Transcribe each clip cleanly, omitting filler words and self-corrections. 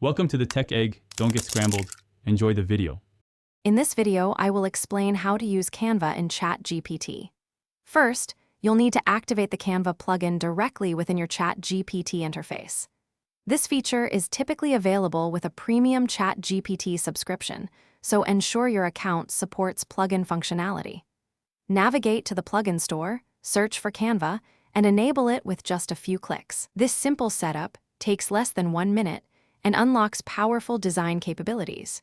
Welcome to the Tech Egg. Don't get scrambled. Enjoy the video. In this video, I will explain how to use Canva in ChatGPT. First, you'll need to activate the Canva plugin directly within your ChatGPT interface. This feature is typically available with a premium ChatGPT subscription, so ensure your account supports plugin functionality. Navigate to the plugin store, search for Canva, and enable it with just a few clicks. This simple setup takes less than 1 minute and unlocks powerful design capabilities.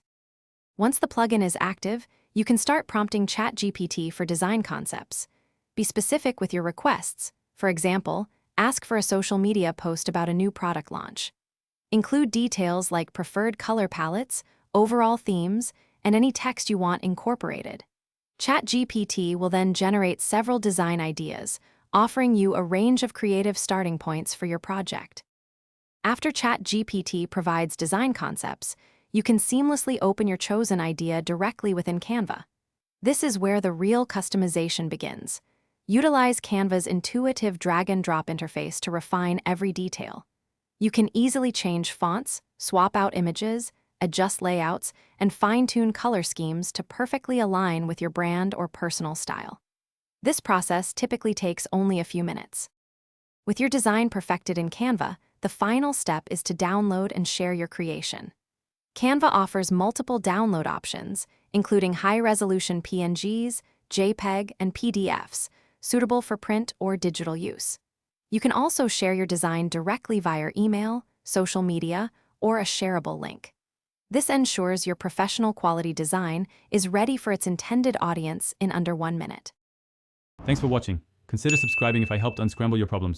Once the plugin is active, you can start prompting ChatGPT for design concepts. Be specific with your requests. For example, ask for a social media post about a new product launch. Include details like preferred color palettes, overall themes, and any text you want incorporated. ChatGPT will then generate several design ideas, offering you a range of creative starting points for your project. After ChatGPT provides design concepts, you can seamlessly open your chosen idea directly within Canva. This is where the real customization begins. Utilize Canva's intuitive drag-and-drop interface to refine every detail. You can easily change fonts, swap out images, adjust layouts, and fine-tune color schemes to perfectly align with your brand or personal style. This process typically takes only a few minutes. With your design perfected in Canva, the final step is to download and share your creation. Canva offers multiple download options, including high-resolution PNGs, JPEG, and PDFs, suitable for print or digital use. You can also share your design directly via email, social media, or a shareable link. This ensures your professional quality design is ready for its intended audience in under 1 minute. Thanks for watching. Consider subscribing if I helped unscramble your problems.